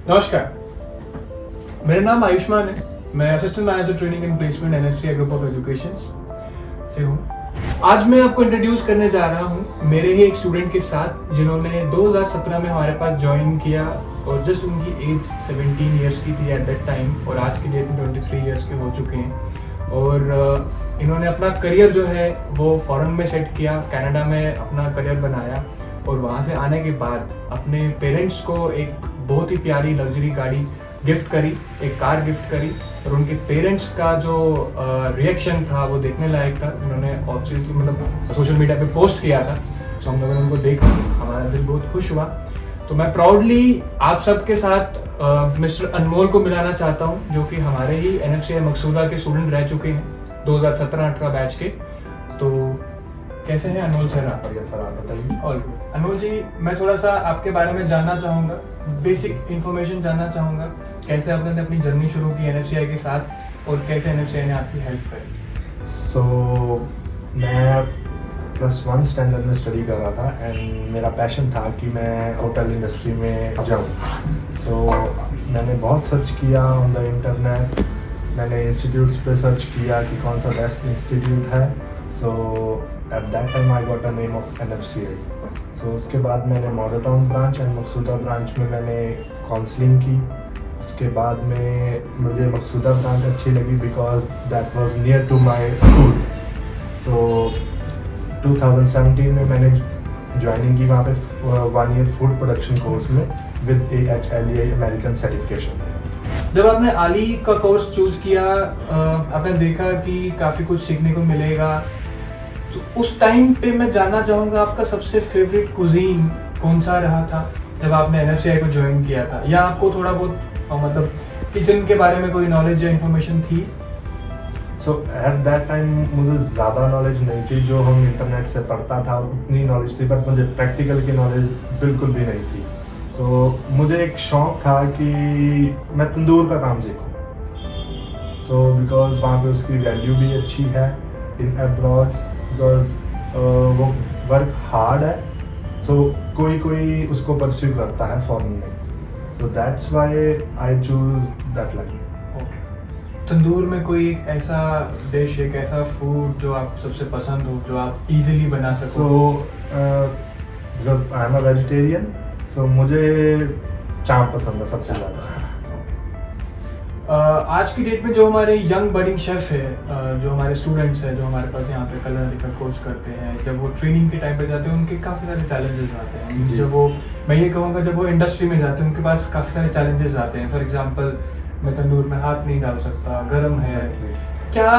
नमस्कार, मेरा नाम आयुष्मान है। मैं assistant manager training and placement NFCI group of education से हूँ। आज मैं आपको इंट्रोड्यूस करने जा रहा हूँ मेरे ही एक स्टूडेंट के साथ जिन्होंने 2017 में हमारे पास ज्वाइन किया और जस्ट उनकी एज 17 ईयर्स की थी एट दैट टाइम और आज की डेट में 23 ईयर्स के हो चुके हैं। और इन्होंने अपना करियर जो है वो फॉरेन में सेट किया, कनाडा में अपना करियर बनाया और वहाँ से आने के बाद अपने पेरेंट्स को एक बहुत ही प्यारी लग्जरी गाड़ी गिफ्ट करी, एक कार गिफ्ट करी और उनके पेरेंट्स का जो रिएक्शन था वो देखने लायक था। उन्होंने ऑब्वियसली मतलब सोशल मीडिया पे पोस्ट किया था, तो हम लोगों ने उनको देखा, हमारा दिल बहुत खुश हुआ। तो मैं प्राउडली आप सबके साथ मिस्टर अनमोल को मिलाना चाहता हूँ, जो कि हमारे ही एनएफसीआई मकसूदा के स्टूडेंट रह चुके हैं 2017-18 बैच के। तो कैसे हैं अनमोल सर आप? बढ़िया सर, आप बताइए। All good. अनमोल जी, मैं थोड़ा सा आपके बारे में जानना चाहूँगा, बेसिक इन्फॉर्मेशन जानना चाहूँगा, कैसे आपने अपनी जर्नी शुरू की एनएफसीआई के साथ और कैसे एनएफसीआई ने आपकी हेल्प करी। सो मैं +1 स्टैंडर्ड में स्टडी कर रहा था एंड मेरा पैशन था कि मैं होटल इंडस्ट्री में जाऊँ। सो मैंने बहुत सर्च किया ऑन द इंटरनेट, मैंने इंस्टीट्यूट्स पे सर्च किया कि कौन सा बेस्ट इंस्टीट्यूट है। So at that time I got a name of NFCI. So उसके बाद मैंने Model Town branch and Maqsooda branch में मैंने काउंसलिंग की। उसके बाद में मुझे मकसूदा ब्रांच अच्छी लगी because that was near to my school. So 2017 में मैंने ज्वाइनिंग की वहाँ पे 1 ईयर फूड प्रोडक्शन कोर्स में विद AHLEA अमेरिकन सर्टिफिकेशन। जब आपने आली का कोर्स चूज किया, आपने देखा कि काफ़ी कुछ सीखने को मिलेगा, तो उस टाइम पे मैं जानना चाहूँगा आपका सबसे फेवरेट कुजीन कौन सा रहा था जब आपने एनएफसीआई को ज्वाइन किया था, या आपको थोड़ा बहुत मतलब किचन के बारे में कोई नॉलेज या इन्फॉर्मेशन थी? सो एट दैट टाइम मुझे ज़्यादा नॉलेज नहीं थी, जो हम इंटरनेट से पढ़ता था उतनी नॉलेज थी, बट मुझे प्रैक्टिकल की नॉलेज बिल्कुल भी नहीं थी। सो मुझे एक शौक़ था कि मैं तंदूर का काम सीखूं। सो बिकॉज वहाँ पे उसकी वैल्यू भी अच्छी है इन अब्रॉड, बिकॉज वो वर्क हार्ड है। सो कोई उसको परस्यू करता है फॉरेन में। So that's why I choose that line. Tandoor में कोई एक ऐसा डिश, एक ऐसा फूड जो आप सबसे पसंद हो, जो आप इजीली बना सको? So because I am a vegetarian, so मुझे चाप पसंद है सबसे ज़्यादा। आज की डेट में जो हमारे यंग बडिंग शेफ है, जो हमारे स्टूडेंट्स हैं, जो हमारे पास यहाँ पे कलर का कोर्स करते हैं, जब वो ट्रेनिंग के टाइम पे जाते हैं उनके काफ़ी सारे चैलेंजेस आते हैं। जब वो, मैं ये कहूँगा, जब वो इंडस्ट्री में जाते हैं उनके पास काफ़ी सारे चैलेंजेस आते हैं। फॉर एग्जांपल, मैं तंदूर में हाथ नहीं डाल सकता, गर्म है। क्या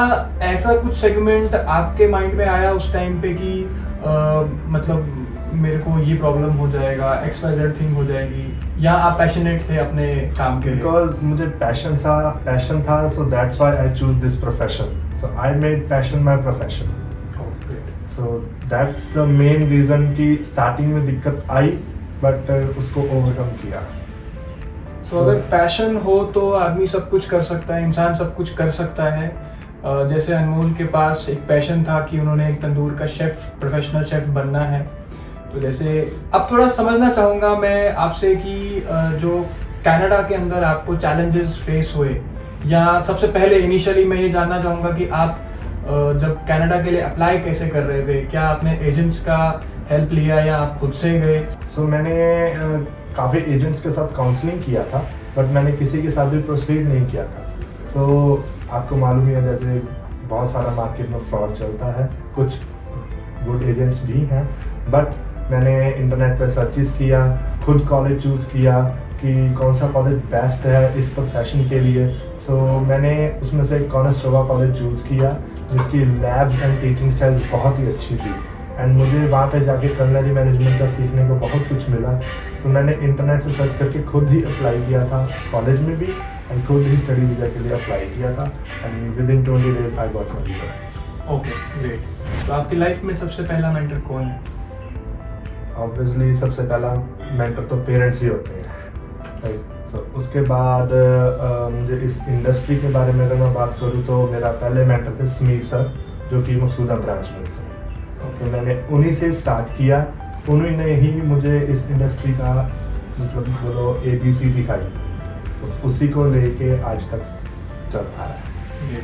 ऐसा कुछ सेगमेंट आपके माइंड में आया उस टाइम पे कि मतलब मेरे को ये प्रॉब्लम हो जाएगा, XYZ थिंग हो जाएगी, या आप पैशनेट थे अपने काम के लिए? बिकॉज मुझे पैशन था, सो that's why I choose this profession. So I made passion my profession. So that's the main reason कि स्टार्टिंग में दिक्कत आई, बट उसको ओवरकम किया। सो अगर पैशन हो तो आदमी सब कुछ कर सकता है, इंसान सब कुछ कर सकता है। जैसे अनमोल के पास एक पैशन था कि उन्होंने एक तंदूर का शेफ़, प्रोफेशनल शेफ़ बनना है। तो जैसे अब थोड़ा समझना चाहूँगा मैं आपसे कि जो कनाडा के अंदर आपको चैलेंजेस फेस हुए, या सबसे पहले इनिशियली मैं ये जानना चाहूँगा कि आप जब कनाडा के लिए अप्लाई कैसे कर रहे थे? क्या आपने एजेंट्स का हेल्प लिया या आप खुद से गए? सो मैंने काफ़ी एजेंट्स के साथ काउंसलिंग किया था, बट मैंने किसी के साथ भी प्रोसीड नहीं किया था। तो आपको मालूम ही है, जैसे बहुत सारा मार्केट में फ्रॉड चलता है, कुछ गुड एजेंट्स भी हैं, बट मैंने इंटरनेट पर सर्चेस किया, खुद कॉलेज चूज़ किया कि कौन सा कॉलेज बेस्ट है इस प्रोफेशन के लिए। सो मैंने उसमें से कॉनेस्टोवा कॉलेज चूज़ किया, जिसकी लैब्स एंड टीचिंग स्टाइल्स बहुत ही अच्छी थी एंड मुझे वहाँ पे जाके culinary मैनेजमेंट का सीखने को बहुत कुछ मिला। तो मैंने इंटरनेट से सर्च करके खुद ही अप्लाई किया था कॉलेज में भी, एंड खुद ही स्टडी वीज़ा के लिए अप्लाई किया था, and with in 20 days I got my visa. Okay, great. तो आपकी लाइफ में सबसे पहला मेंटर कौन है? ऑब्वियसली सबसे पहला मेंटर तो पेरेंट्स ही होते हैं, राइट। सो उसके बाद मुझे इस इंडस्ट्री के बारे में अगर मैं बात करूँ तो मेरा पहले मेंटर थे समीर सर, जो कि मकसूदा ब्रांच में थे। तो मैंने उन्हीं से स्टार्ट किया, उन्हीं ने ही मुझे इस इंडस्ट्री का मतलब बोलो ABC सिखाई। तो उसी को लेके आज तक चल रहा है।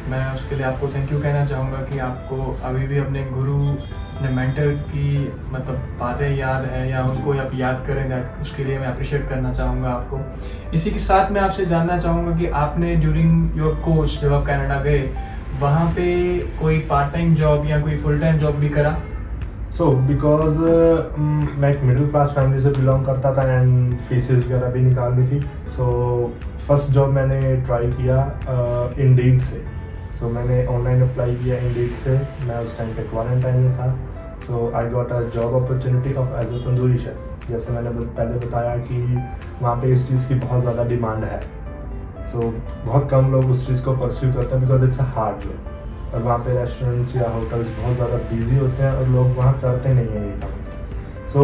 मैं उसके लिए आपको थैंक यू कहना चाहूँगा कि आपको अभी भी अपने गुरु, अपने मेंटर की मतलब बातें याद है या उनको आप याद करें, दैट उसके लिए मैं अप्रिशिएट करना चाहूँगा आपको। इसी के साथ मैं आपसे जानना चाहूँगा कि आपने ड्यूरिंग योर कोर्स जब आप कनाडा गए वहाँ पे कोई पार्ट टाइम जॉब या कोई फुल टाइम जॉब भी करा? बिकॉज मैं एक मिडिल क्लास फैमिली से बिलोंग करता था एंड फीसेस वगैरह भी निकालनी थी। फर्स्ट जॉब मैंने ट्राई किया इंडीड से। मैंने ऑनलाइन अप्लाई किया इंडीड से। मैं उस टाइम पे क्वारंटाइन में था। I got a job opportunity of as a tandoori chef. जैसे मैंने पहले बताया कि वहाँ पे इस चीज़ की बहुत ज़्यादा डिमांड है। बहुत कम लोग उस चीज़ को परस्यू करते हैं because it's a hard job. और वहाँ पे रेस्टोरेंट्स या होटल्स बहुत ज़्यादा बिजी होते हैं और लोग वहाँ करते नहीं हैं ये काम।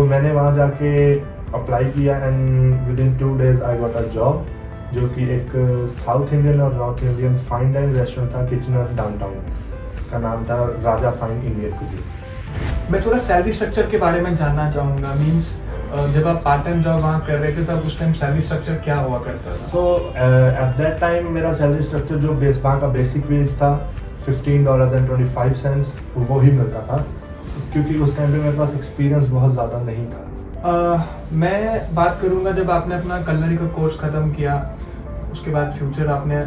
मैंने वहाँ जाके अप्लाई किया and within 2 days I got a job, जो कि एक साउथ इंडियन और north Indian fine dine restaurant था किचनर डाउनटाउन में। उसका नाम था राजा फाइन इंडियन कुजीन। मैं थोड़ा सैलरी स्ट्रक्चर के बारे में जानना चाहूँगा। मीन्स जब आप पार्ट टाइम जॉब वहाँ कर रहे थे तब उस टाइम सैलरी स्ट्रक्चर क्या हुआ करता था? एट दैट टाइम मेरा सैलरी स्ट्रक्चर जो वहाँ का बेसिक वेज था $15.25 वो ही मिलता था, क्योंकि उस टाइम पे मेरे पास एक्सपीरियंस बहुत ज़्यादा नहीं था। मैं बात करूँगा जब आपने अपना कलनरी का कोर्स ख़त्म किया उसके बाद फ्यूचर आपने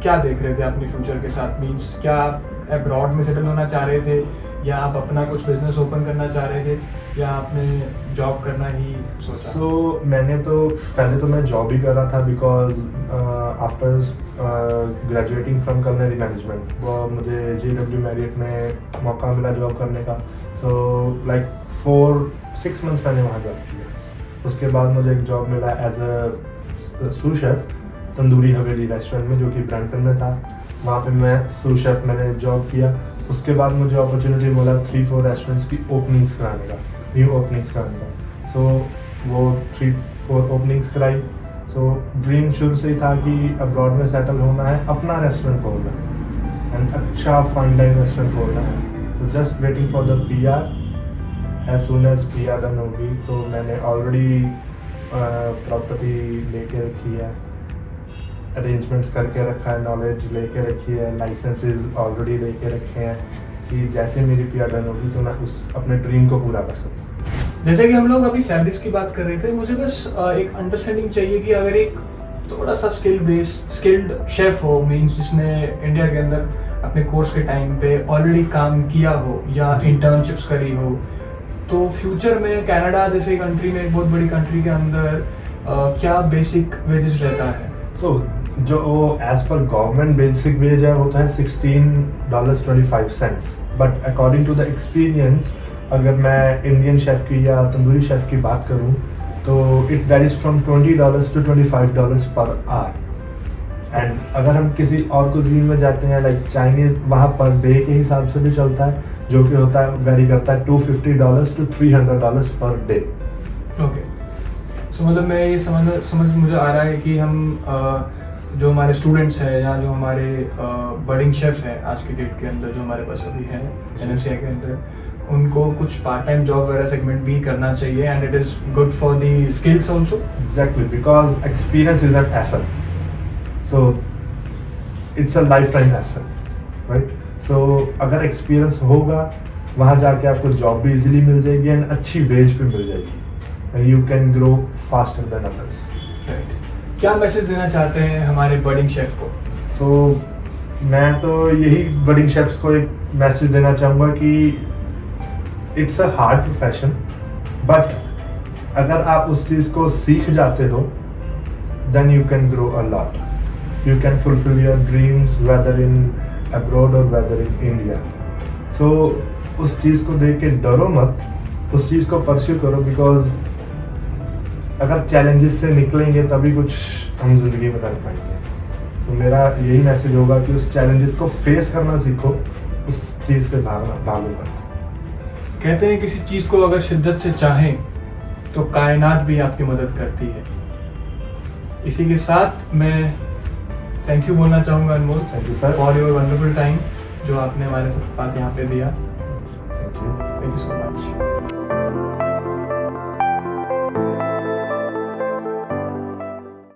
क्या देख रहे थे अपने फ्यूचर के साथ? मीन्स क्या आप अब्रॉड में सेटल होना चाह रहे थे या आप अपना कुछ बिजनेस ओपन करना चाह रहे थे या आपने जॉब करना ही सोचा? मैंने तो पहले तो मैं जॉब ही कर रहा था because after graduating from culinary management वो मुझे JW Marriott में मौका मिला जॉब करने का। लाइक 4-6 months मैंने वहाँ जॉब किया। उसके बाद मुझे एक जॉब मिला as a sous chef Tandoori Haveli restaurant में, जो कि ब्रैम्पटन में था। वहाँ पे मैं सू शेफ मैंने जॉब किया। उसके बाद मुझे अपॉर्चुनिटी मिला 3-4 रेस्टोरेंट्स की ओपनिंग्स कराने का, न्यू ओपनिंग्स कराने का। वो 3-4 ओपनिंग्स कराई। ड्रीम शुरू से ही था कि अब्रॉड में सेटल होना है, अपना रेस्टोरेंट खोलना है एंड अच्छा फाइन डाइन रेस्टोरेंट खोलना है। Just waiting for the PR। As soon as PR done होगी तो मैंने ऑलरेडी प्रॉपर्टी लेके रखी है, अरेंजमेंट्स करके रखा है, नॉलेज लेके रखी है, लाइसेंसेस ऑलरेडी लेके रखे हैं कि जैसे मेरी PR डन होगी तो मैं उस अपने ड्रीम को पूरा कर सकूँ। जैसे कि हम लोग अभी सैलरीज की बात कर रहे थे, मुझे बस एक अंडरस्टैंडिंग चाहिए कि अगर एक थोड़ा सा स्किल्ड शेफ हो, मीन्स जिसने इंडिया के अंदर अपने कोर्स के टाइम पे ऑलरेडी काम किया हो या इंटर्नशिप्स करी हो, तो फ्यूचर में कनाडा जैसे कंट्री में, एक बहुत बड़ी कंट्री के अंदर क्या बेसिक वेजेस रहता है? जो as per government basic veg है वो तो है $16.25। But according to the experience, अगर मैं इंडियन शेफ़ की या तंदूरी शेफ़ की बात करूं तो it varies from $20 to $25 per hour. And अगर हम किसी और कुजीन में जाते हैं लाइक चाइनीज़, वहाँ पर डे के हिसाब से भी चलता है, जो कि होता है वेरी करता है $250 to $300 पर डे। ओके, सो मतलब मैं ये समझ मुझे आ रहा है कि हम जो हमारे स्टूडेंट्स हैं या जो हमारे बडिंग शेफ हैं आज की डेट के अंदर, जो हमारे पास अभी है NFCI के अंदर, उनको कुछ पार्ट टाइम जॉब वगैरह सेगमेंट भी करना चाहिए and it is good for the skills also. Exactly, because experience is an asset, so it's a life time asset, right? अगर एक्सपीरियंस होगा वहाँ जाके आपको जॉब भी इजीली मिल जाएगी एंड अच्छी वेज भी मिल जाएगी and you can grow faster than others. Right, क्या मैसेज देना चाहते हैं हमारे बडिंग शेफ को? मैं तो यही बडिंग शेफ्स को एक मैसेज देना चाहूँगा कि it's a hard profession, but अगर आप उस चीज़ को सीख जाते हो then you can grow a lot, you can fulfil your dreams whether in abroad और वेदर इन इंडिया। उस चीज़ को देख के डरो मत, उस चीज़ को परस्यू करो, बिकॉज अगर चैलेंजेस से निकलेंगे तभी कुछ हम जिंदगी में कर पाएंगे। मेरा यही मैसेज होगा कि उस चैलेंजेस को फेस करना सीखो, उस चीज़ से भागो मत। कहते हैं किसी चीज़ को अगर शिद्दत से चाहें तो कायनात भी आपकी मदद करती है। इसी के साथ मैं थैंक यू बोलना चाहूँगा Anmol, thank you sir for your wonderful time जो आपने हमारे पास यहाँ पे दिया। Thank you so much.